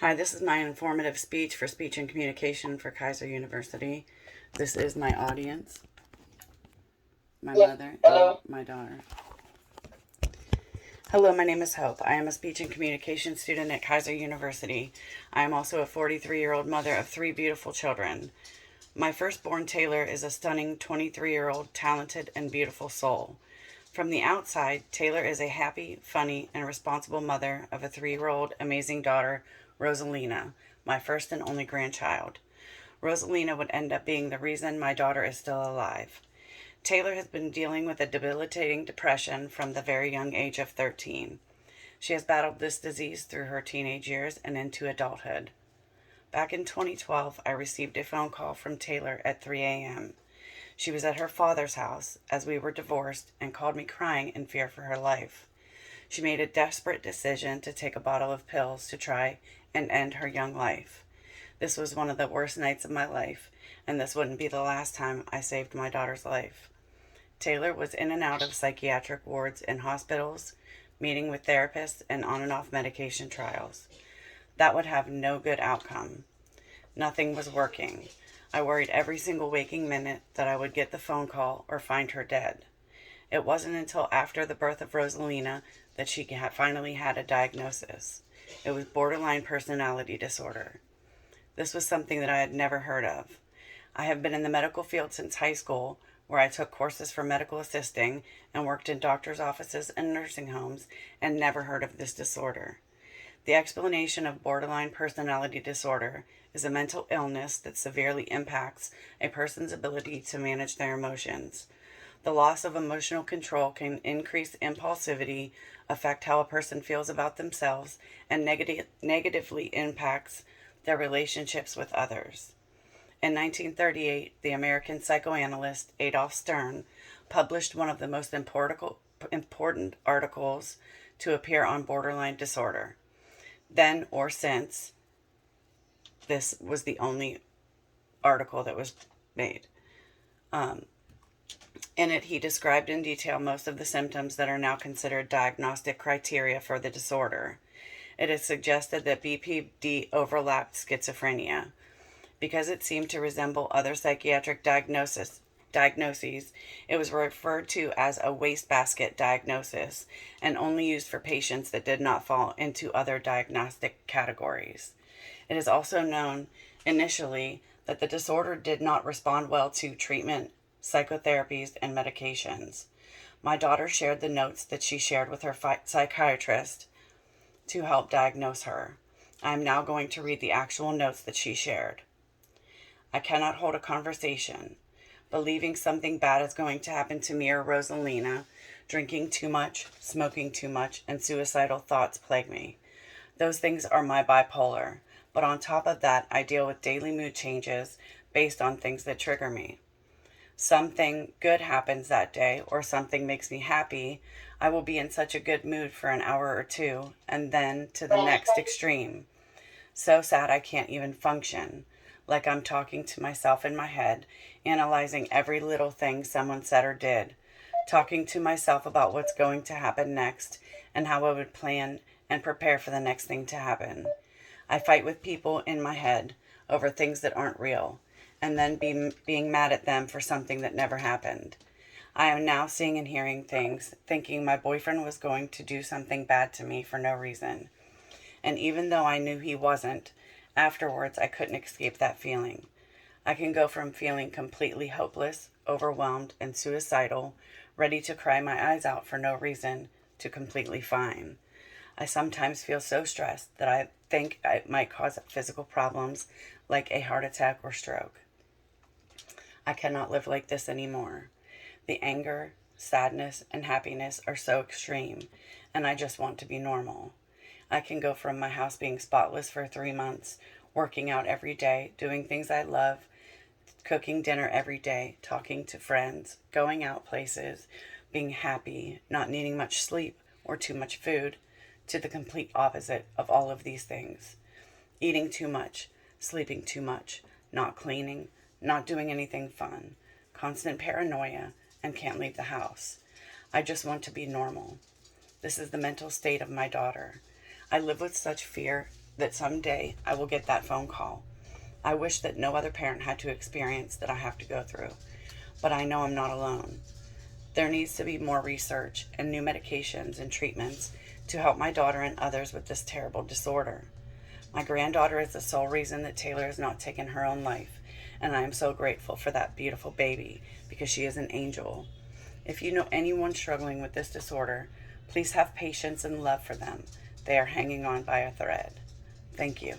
Hi, this is my informative speech for speech and communication for Keiser University. This is my audience, my mother, and Hello. my daughter. Hello, my name is Hope. I am a speech and communication student at Keiser University. I am also a 43-year-old mother of three beautiful children. My firstborn Taylor is a stunning 23-year-old talented and beautiful soul. From the outside, Taylor is a happy, funny, and responsible mother of a 3-year-old amazing daughter, Rosalina, my first and only grandchild. Rosalina would end up being the reason my daughter is still alive. Taylor has been dealing with a debilitating depression from the very young age of 13. She has battled this disease through her teenage years and into adulthood. Back in 2012, I received a phone call from Taylor at 3 a.m. She was at her father's house as we were divorced and called me crying in fear for her life. She made a desperate decision to take a bottle of pills to try and end her young life. This was one of the worst nights of my life, and this wouldn't be the last time I saved my daughter's life. Taylor was in and out of psychiatric wards in hospitals, meeting with therapists, and on and off medication trials. That would have no good outcome. Nothing was working. I worried every single waking minute that I would get the phone call or find her dead. It wasn't until after the birth of Rosalina that she finally had a diagnosis. It was borderline personality disorder. This was something that I had never heard of. I have been in the medical field since high school, where I took courses for medical assisting and worked in doctors' offices and nursing homes, and never heard of this disorder. The explanation of borderline personality disorder is a mental illness that severely impacts a person's ability to manage their emotions. The loss of emotional control can increase impulsivity, affect how a person feels about themselves, and negatively impacts their relationships with others. In 1938, the American psychoanalyst Adolf Stern published one of the most important articles to appear on borderline disorder. Then or since, this was the only article that was made. In it, he described in detail most of the symptoms that are now considered diagnostic criteria for the disorder. It is suggested that BPD overlapped schizophrenia. Because it seemed to resemble other psychiatric diagnoses, it was referred to as a wastebasket diagnosis and only used for patients that did not fall into other diagnostic categories. It is also known initially that the disorder did not respond well to treatment, psychotherapies, and medications. My daughter shared the notes that she shared with her psychiatrist to help diagnose her. I am now going to read the actual notes that she shared. I cannot hold a conversation. Believing something bad is going to happen to me or Rosalina, drinking too much, smoking too much, and suicidal thoughts plague me. Those things are my bipolar, but on top of that, I deal with daily mood changes based on things that trigger me. Something good happens that day or something makes me happy, I will be in such a good mood for an hour or two, and then to the next extreme. So sad I can't even function, like I'm talking to myself in my head, analyzing every little thing someone said or did, talking to myself about what's going to happen next and how I would plan and prepare for the next thing to happen. I fight with people in my head over things that aren't real, and then being mad at them for something that never happened. I am now seeing and hearing things, thinking my boyfriend was going to do something bad to me for no reason. And even though I knew he wasn't, afterwards I couldn't escape that feeling. I can go from feeling completely hopeless, overwhelmed, and suicidal, ready to cry my eyes out for no reason, to completely fine. I sometimes feel so stressed that I think it might cause physical problems like a heart attack or stroke. I cannot live like this anymore. The anger, sadness, and happiness are so extreme, and I just want to be normal. I can go from my house being spotless for 3 months, working out every day, doing things I love, cooking dinner every day, talking to friends, going out places, being happy, not needing much sleep or too much food, to the complete opposite of all of these things. Eating too much, sleeping too much, not cleaning, not doing anything fun, constant paranoia, and can't leave the house. I just want to be normal. This is the mental state of my daughter. I live with such fear that someday I will get that phone call. I wish that no other parent had to experience that I have to go through, but I know I'm not alone. There needs to be more research and new medications and treatments to help my daughter and others with this terrible disorder. My granddaughter is the sole reason that Taylor has not taken her own life, and I am so grateful for that beautiful baby because she is an angel. If you know anyone struggling with this disorder, please have patience and love for them. They are hanging on by a thread. Thank you.